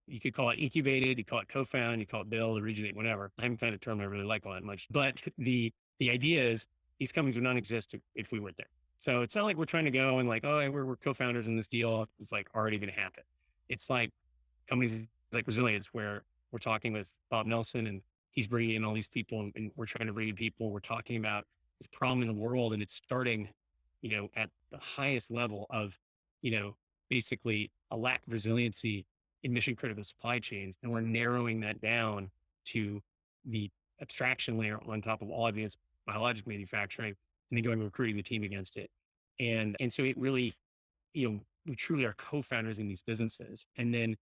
you could call it incubated, you call it co-found, you call it build, originate, whatever. I haven't found a term I really like all that much. But the idea is these companies would not exist if we weren't there. So it's not like we're trying to go and like, oh, hey, we're co-founders in this deal. It's like already going to happen. It's like companies like Resilience, where we're talking with Bob Nelson and he's bringing in all these people and we're trying to bring in people. We're talking about this problem in the world and it's starting, at the highest level of, basically a lack of resiliency in mission critical supply chains. And we're narrowing that down to the abstraction layer on top of all advanced biologic manufacturing and then going and recruiting the team against it. And so it really, we truly are co-founders in these businesses. And then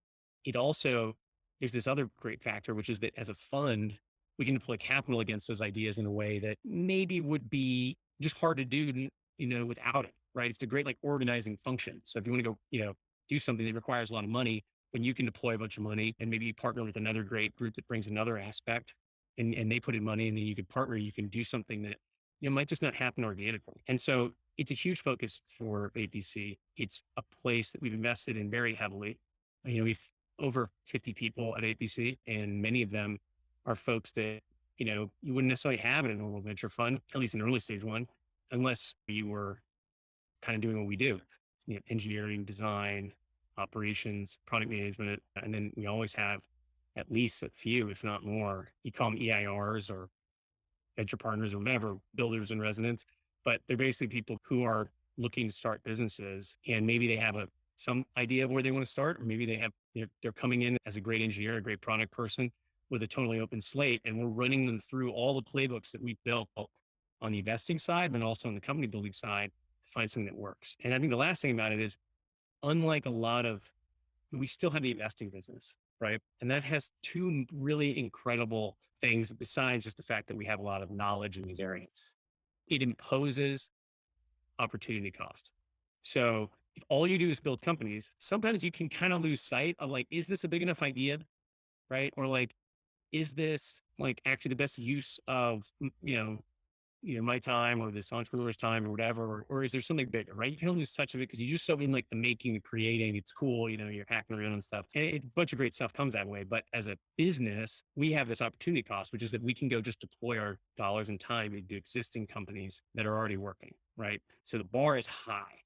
it also, there's this other great factor, which is that as a fund, we can deploy capital against those ideas in a way that maybe would be just hard to do, without it, right? It's a great like organizing function. So if you want to go, do something that requires a lot of money, when you can deploy a bunch of money and maybe partner with another great group that brings another aspect and they put in money and then you can partner, you can do something that, might just not happen organically. And so it's a huge focus for APC. It's a place that we've invested in very heavily. We've over 50 people at APC, and many of them are folks that, you wouldn't necessarily have in a normal venture fund, at least an early stage one, unless you were kind of doing what we do, engineering, design, operations, product management. And then we always have at least a few, if not more, you call them EIRs or venture partners or whatever, builders in residence, but they're basically people who are looking to start businesses and maybe they have some idea of where they want to start, or maybe they have, they're coming in as a great engineer, a great product person with a totally open slate. And we're running them through all the playbooks that we built on the investing side, but also on the company building side to find something that works. And I think the last thing about it is, unlike a lot of, we still have the investing business, right? And that has two really incredible things besides just the fact that we have a lot of knowledge in these areas. It imposes opportunity cost. So if all you do is build companies, sometimes you can kind of lose sight of like, is this a big enough idea? Right. Or like, is this like actually the best use of, my time or this entrepreneur's time or whatever, or is there something bigger, right? You can only lose touch of it because you just so in like the making, the creating, it's cool, you're hacking around and stuff. And a bunch of great stuff comes that way. But as a business, we have this opportunity cost, which is that we can go just deploy our dollars and time into existing companies that are already working, right? So the bar is high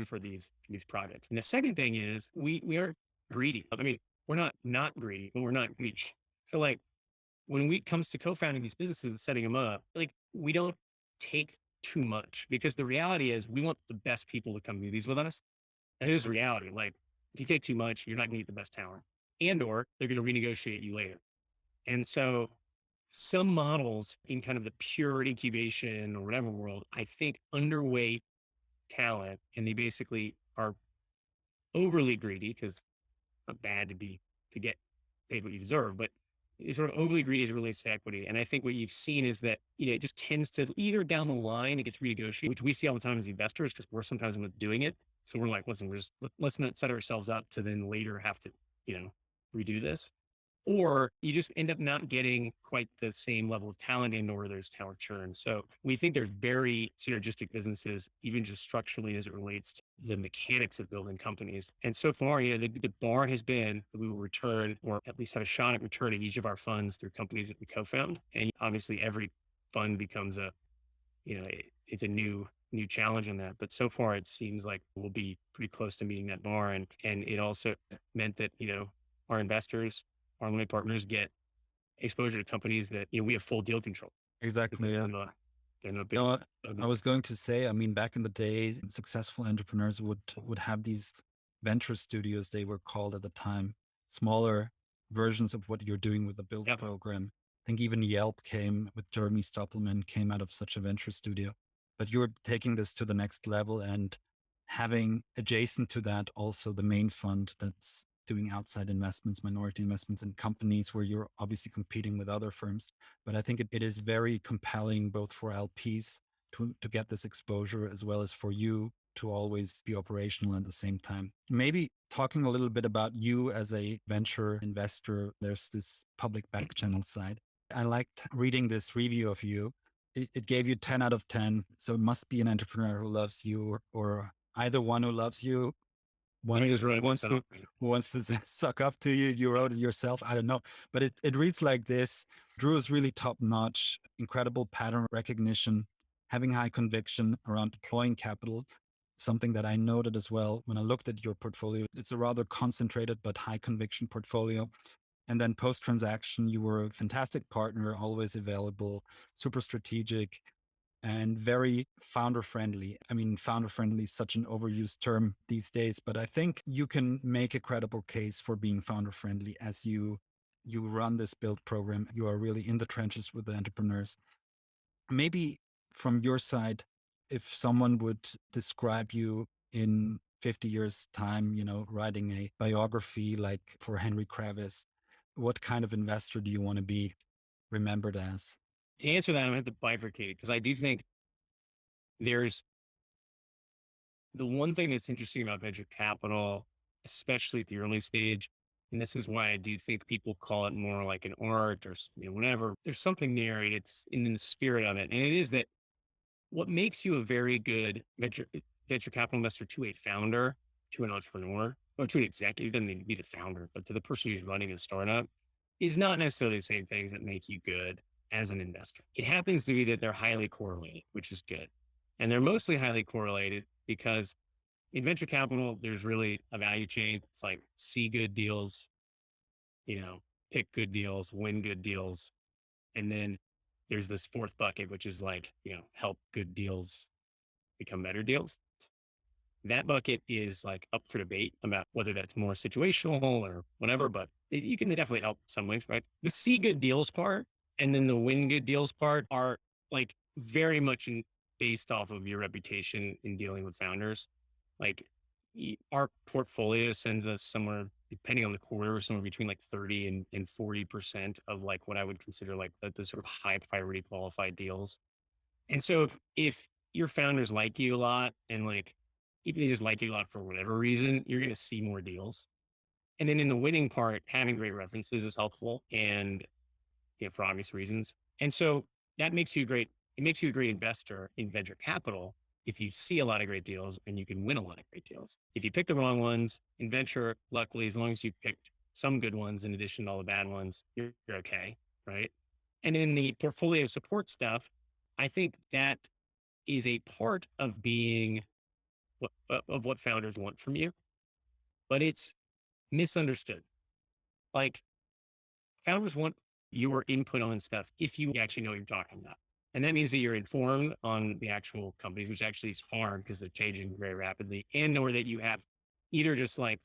for these projects. And the second thing is we are greedy. I mean, we're not greedy, but we're not greedy. So like when we comes to co-founding these businesses and setting them up, like we don't take too much because the reality is we want the best people to come do these with us. And here's the reality. Like if you take too much, you're not going to get the best talent and or they're going to renegotiate you later. And so some models in kind of the pure incubation or whatever world, I think underweight talent and they basically are overly greedy because not bad to get paid what you deserve, but it's sort of overly greedy as it relates to equity. And I think what you've seen is that, it just tends to either down the line, it gets renegotiated, which we see all the time as investors because we're sometimes doing it. So we're like, listen, let's not set ourselves up to then later have to, redo this. Or you just end up not getting quite the same level of talent and or there's talent churn. So we think there's very synergistic businesses, even just structurally as it relates to the mechanics of building companies. And so far, the bar has been that we will return or at least have a shot at returning each of our funds through companies that we co-found. And obviously every fund becomes it's a new challenge on that. But so far it seems like we'll be pretty close to meeting that bar. And it also meant that, our investors, our limited partners get exposure to companies that, we have full deal control because Exactly. Yeah. they're not You big. know what I was going to say? I mean, back in the days, successful entrepreneurs would have these venture studios, they were called at the time, smaller versions of what you're doing with the build Yep. program. I think even Yelp came with Jeremy Stoppelman came out of such a venture studio. But you're taking this to the next level and having adjacent to that also the main fund that's doing outside investments, minority investments in companies where you're obviously competing with other firms. But I think it is very compelling both for LPs to get this exposure as well as for you to always be operational at the same time. Maybe talking a little bit about you as a venture investor, there's this public back channel side. I liked reading this review of you. It gave you 10 out of 10. So it must be an entrepreneur who loves you or either one who loves you, Let one me just who write wants that to off. suck up to you. You wrote it yourself. I don't know. But it reads like this. Drew is really top notch, incredible pattern recognition, having high conviction around deploying capital. Something that I noted as well when I looked at your portfolio. It's a rather concentrated but high conviction portfolio. And then post transaction, you were a fantastic partner, always available, super strategic, and very founder friendly. I mean, founder friendly is such an overused term these days, but I think you can make a credible case for being founder friendly as you run this build program. You are really in the trenches with the entrepreneurs. Maybe from your side, if someone would describe you in 50 years time, writing a biography like for Henry Kravis, what kind of investor do you want to be remembered as? To answer that, I'm going to have to bifurcate it because I do think there's the one thing that's interesting about venture capital, especially at the early stage. And this is why I do think people call it more like an art or whatever. There's something there. It's in the spirit of it. And it is that what makes you a very good venture capital investor to a founder, to an entrepreneur, or to an executive, doesn't need to be the founder, but to the person who's running a startup, is not necessarily the same things that make you good as an investor. It happens to be that they're highly correlated, which is good. And they're mostly highly correlated because in venture capital, there's really a value chain. It's like see good deals, pick good deals, win good deals. And then there's this fourth bucket, which is like, help good deals become better deals. That bucket is like up for debate about whether that's more situational or whatever, but you can definitely help some ways, right? The see good deals part and then the win good deals part are like very much based off of your reputation in dealing with founders. Like our portfolio sends us somewhere, depending on the quarter, somewhere between like 30 and 40% of like what I would consider like the sort of high priority qualified deals. And so if your founders like you a lot and like if they just like you a lot for whatever reason, you're going to see more deals. And then in the winning part, having great references is helpful and for obvious reasons. And so that makes you great. It makes you a great investor in venture capital if you see a lot of great deals and you can win a lot of great deals. If you pick the wrong ones in venture, luckily, as long as you picked some good ones in addition to all the bad ones, you're okay. Right. And in the portfolio support stuff, I think that is a part of being of what founders want from you, but it's misunderstood. Like founders want your input on stuff if you actually know what you're talking about. And that means that you're informed on the actual companies, which actually is hard because they're changing very rapidly, and or that you have either just like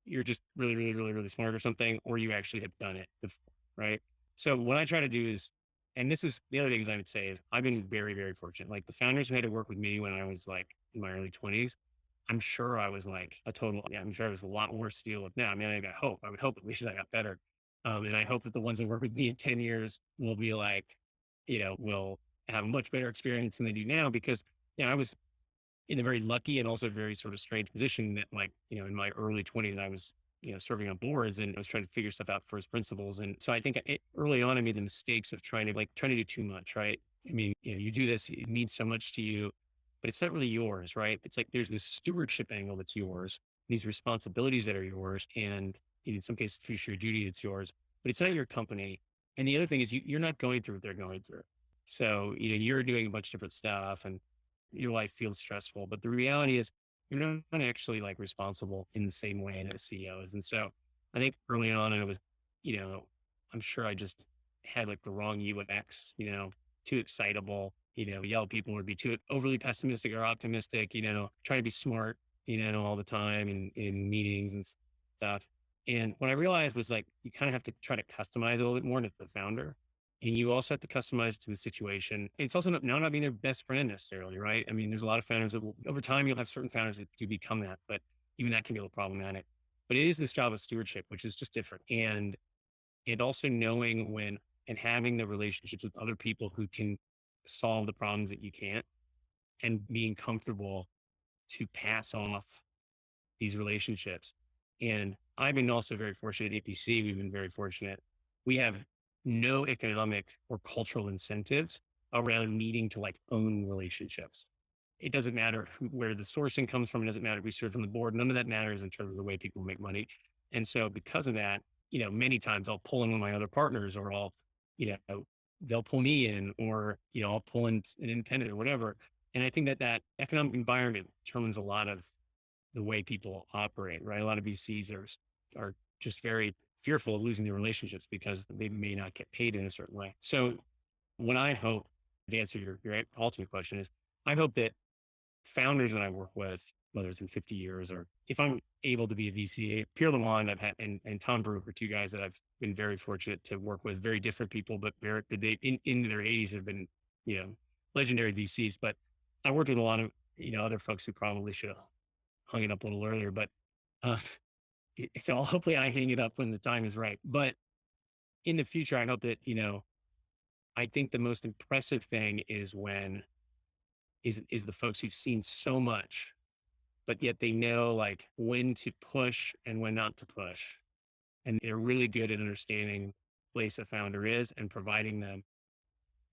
you're just really, really, really, really smart or something, or you actually have done it before, right? So what I try to do is, and this is the other things I would say is I've been very, very fortunate. Like the founders who had to work with me when I was like in my early 20s, I'm sure I was like a total, yeah, I'm sure I was a lot worse to deal with now. I mean, I would hope at least I got better. And I hope that the ones that work with me in 10 years will be like, will have a much better experience than they do now because, I was in a very lucky and also very sort of strange position that like, in my early 20s, I was, serving on boards and I was trying to figure stuff out first principles. And so I think early on, I made the mistakes of trying to do too much, right? I mean, you do this, it means so much to you, but it's not really yours, right? It's like there's this stewardship angle that's yours, these responsibilities that are yours, and in some cases, fiduciary duty that's yours, but it's not your company. And the other thing is you're not going through what they're going through. So, you're doing a bunch of different stuff and your life feels stressful. But the reality is you're not actually like responsible in the same way that a CEO is. And so I think early on, and it was, you know, I'm sure I just had like the wrong UX, too excitable, yell at people would be too overly pessimistic or optimistic, trying to be smart, all the time in meetings and stuff. And what I realized was like, you kind of have to try to customize a little bit more to the founder. And you also have to customize to the situation. It's also not being their best friend necessarily, right? I mean, there's a lot of founders that will, over time, you'll have certain founders that do become that, but even that can be a little problematic. But it is this job of stewardship, which is just different. And also knowing when and having the relationships with other people who can solve the problems that you can't, and being comfortable to pass off these relationships. And I've been also very fortunate at APC. We've been very fortunate. We have no economic or cultural incentives around needing to like own relationships. It doesn't matter where the sourcing comes from. It doesn't matter if we serve on the board. None of that matters in terms of the way people make money. And so because of that, many times I'll pull in one of my other partners, or they'll pull me in, or, I'll pull in an independent or whatever. And I think that that economic environment determines a lot of the way people operate, right? A lot of VCs are just very fearful of losing their relationships because they may not get paid in a certain way. So what I hope, to answer your ultimate question, is I hope that founders that I work with, whether it's in 50 years or if I'm able to be a VC, Pierre Lemond, I've had, and Tom Brewer are two guys that I've been very fortunate to work with, very different people, but very, they in their 80s have been, legendary VCs. But I worked with a lot of, other folks who probably should have hung it up a little earlier, but uh, so hopefully I hang it up when the time is right. But in the future, I hope that, I think the most impressive thing is when is the folks who've seen so much, but yet they know like when to push and when not to push. And they're really good at understanding the place a founder is and providing them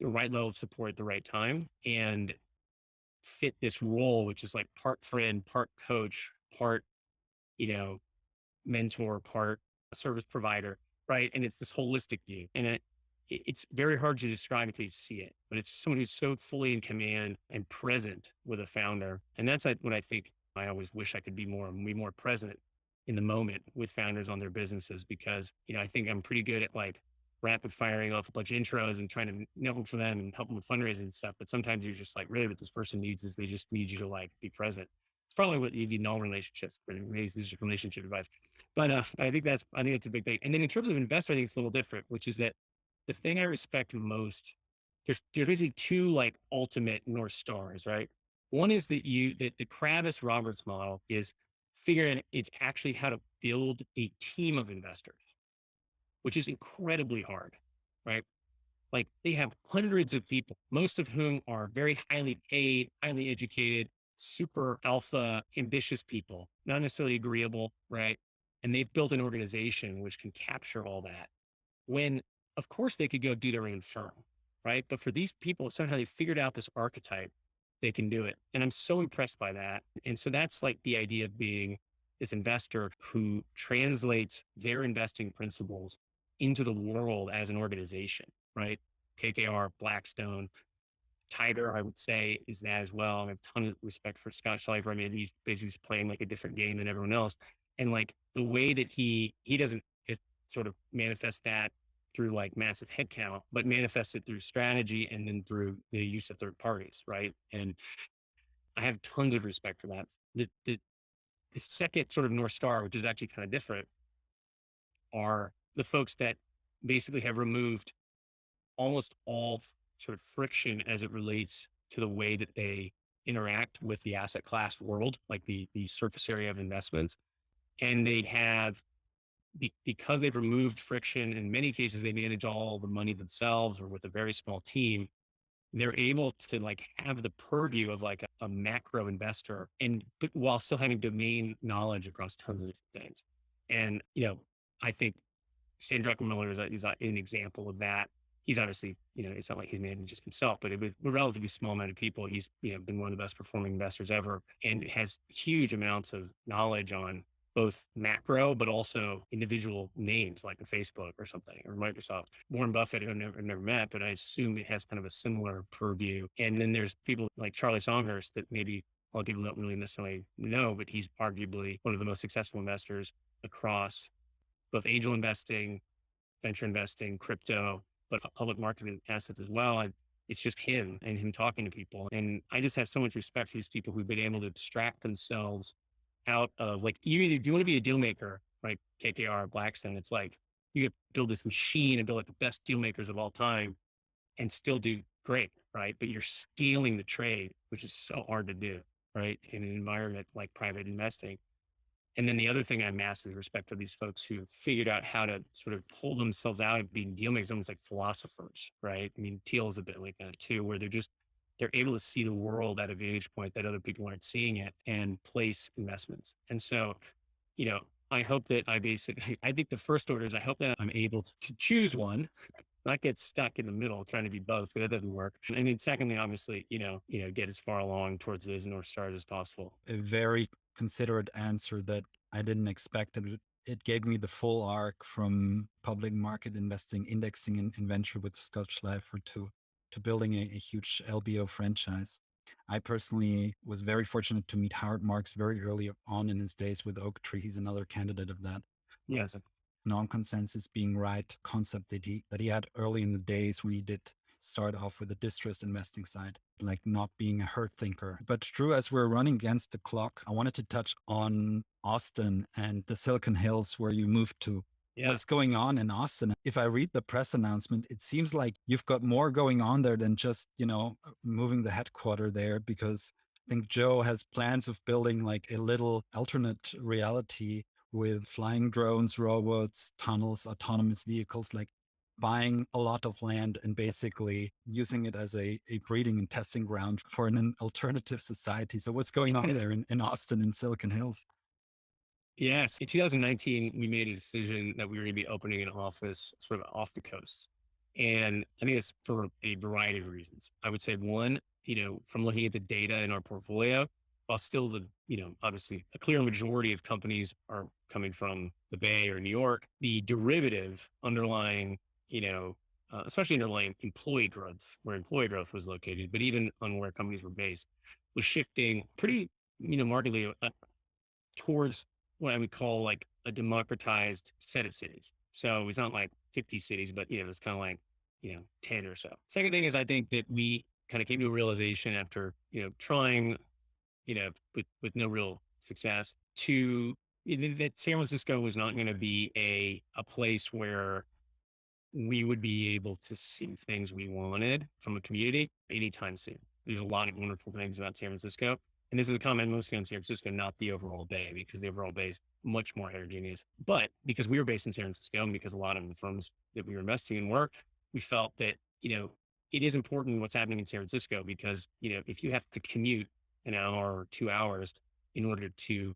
the right level of support at the right time, and fit this role, which is like part friend, part coach, part, you know, mentor, part service provider, right? And it's this holistic view. And it's very hard to describe until you see it, but it's someone who's so fully in command and present with a founder. And that's what I think I always wish I could be more present in the moment with founders on their businesses, because, I think I'm pretty good at like rapid firing off a bunch of intros and trying to know for them and help them with fundraising and stuff. But sometimes you're just like, really what this person needs is they just need you to like be present. It's probably what you need in all relationships, but maybe this is relationship advice. But I think that's a big thing. And then in terms of investor, I think it's a little different, which is that the thing I respect most, there's basically two like ultimate North Stars, right? One is that the Kravis Roberts model is figuring it's actually how to build a team of investors, which is incredibly hard, right? Like they have hundreds of people, most of whom are very highly paid, highly educated, super alpha, ambitious people, not necessarily agreeable, right? And they've built an organization which can capture all that, when of course they could go do their own firm, right? But for these people, somehow they figured out this archetype, they can do it. And I'm so impressed by that. And so that's like the idea of being this investor who translates their investing principles into the world as an organization, right? KKR, Blackstone, Tiger, I would say, is that as well. I have a ton of respect for Scott Schleifer. I mean, he's basically just playing like a different game than everyone else. And like the way that he doesn't just sort of manifest that through like massive headcount, but manifests it through strategy and then through the use of third parties, right? And I have tons of respect for that. The second sort of North Star, which is actually kind of different, are the folks that basically have removed almost all sort of friction as it relates to the way that they interact with the asset class world, like the surface area of investments. And they have, because they've removed friction, in many cases, they manage all the money themselves or with a very small team. They're able to like have the purview of like a macro investor, and but while still having domain knowledge across tons of different things. And, I think Stan Druckenmiller is an example of that. He's obviously, it's not like he's managing just himself, but it was a relatively small amount of people. He's, been one of the best performing investors ever, and has huge amounts of knowledge on both macro, but also individual names like a Facebook or something, or Microsoft. Warren Buffett, I've never met, but I assume it has kind of a similar purview. And then there's people like Charlie Songhurst that maybe a lot of people don't really necessarily know, but he's arguably one of the most successful investors across both angel investing, venture investing, crypto, but public market assets as well. It's just him and him talking to people. And I just have so much respect for these people who've been able to abstract themselves out of like, if you want to be a deal maker, right? KKR, Blackstone, it's like you could build this machine and build like the best deal makers of all time and still do great, right? But you're scaling the trade, which is so hard to do, right? In an environment like private investing. And then the other thing I massively respect are these folks who figured out how to sort of pull themselves out of being deal makers, almost like philosophers, right? I mean, Teal is a bit like that too, where they're able to see the world at a vantage point that other people aren't seeing it and place investments. And so, I hope that I think the first order is I hope that I'm able to choose one, not get stuck in the middle trying to be both, because that doesn't work. And then secondly, obviously, get as far along towards those North Stars as possible. A very considerate answer that I didn't expect. It gave me the full arc from public market investing, indexing in venture with Scotch Lifer to building a huge LBO franchise. I personally was very fortunate to meet Howard Marks very early on in his days with Oaktree. He's another candidate of that Yes. non-consensus being right concept that he had early in the days when he did start off with the distressed investing side, like not being a herd thinker. But Drew, as we're running against the clock, I wanted to touch on Austin and the Silicon Hills where you moved to. Yeah. What's going on in Austin? If I read the press announcement, it seems like you've got more going on there than just, moving the headquarter there, because I think Joe has plans of building like a little alternate reality with flying drones, robots, tunnels, autonomous vehicles, like buying a lot of land and basically using it as a breeding and testing ground for an alternative society. So what's going on there in Austin and Silicon Hills? Yes. In 2019, we made a decision that we were going to be opening an office sort of off the coast. And I think it's for a variety of reasons. I would say one, from looking at the data in our portfolio, while still obviously a clear majority of companies are coming from the Bay or New York, the derivative underlying, especially underlying employee growth, where employee growth was located, but even on where companies were based, was shifting pretty, markedly towards what I would call like a democratized set of cities. So it's not like 50 cities, but it's kind of like, 10 or so. Second thing is I think that we kind of came to a realization after, trying, with no real success to that San Francisco was not going to be a place where we would be able to see things we wanted from a community anytime soon. There's a lot of wonderful things about San Francisco. And this is a comment mostly on San Francisco, not the overall Bay, because the overall Bay is much more heterogeneous. But because we were based in San Francisco and because a lot of the firms that we were investing in were, we felt that, it is important what's happening in San Francisco because, if you have to commute an hour or 2 hours in order to,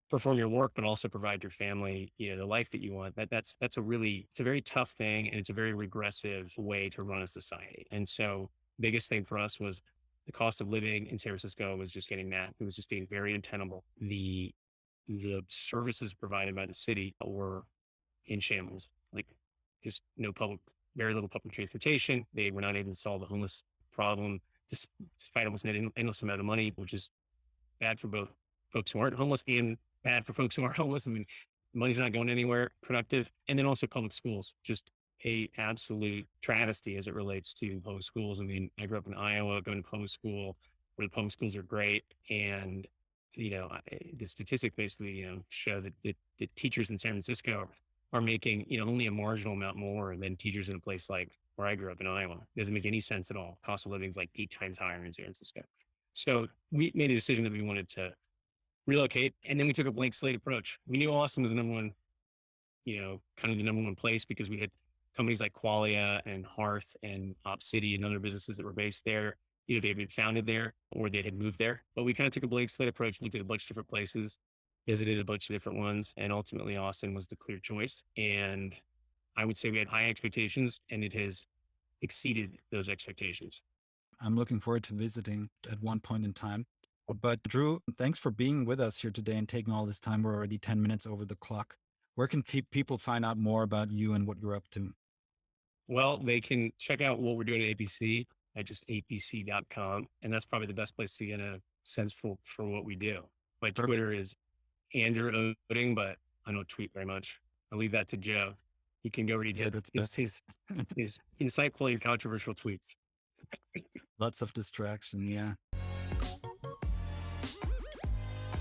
perform your work, but also provide your family, the life that you want. It's a very tough thing, and it's a very regressive way to run a society. And so, biggest thing for us was the cost of living in San Francisco was just getting that. It was just being very untenable. The services provided by the city were in shambles. Like just no public, very little public transportation. They were not able to solve the homeless problem, just despite almost an endless amount of money, which is bad for both folks who aren't homeless and bad for folks who are homeless. I mean, money's not going anywhere productive. And then also public schools, just a absolute travesty as it relates to public schools. I mean, I grew up in Iowa going to public school where the public schools are great. And, the statistics basically, show that teachers in San Francisco are making, only a marginal amount more than teachers in a place like where I grew up in Iowa. It doesn't make any sense at all. Cost of living is like 8 times higher in San Francisco. So we made a decision that we wanted to relocate, and then we took a blank slate approach. We knew Austin was the number one, kind of the number one place because we had companies like Qualia and Hearth and OpCity and other businesses that were based there. Either they had been founded there or they had moved there. But we kind of took a blank slate approach, looked at a bunch of different places, visited a bunch of different ones, and ultimately Austin was the clear choice. And I would say we had high expectations, and it has exceeded those expectations. I'm looking forward to visiting at one point in time. But Drew, thanks for being with us here today and taking all this time. We're already 10 minutes over the clock. Where can people find out more about you and what you're up to? Well, they can check out what we're doing at APC at just apc.com. And that's probably the best place to get a sense for what we do. My Twitter is Andrew Oetting, but I don't tweet very much. I leave that to Joe. He can go read Yeah, that's best. his insightful and controversial tweets. Lots of distraction. Yeah.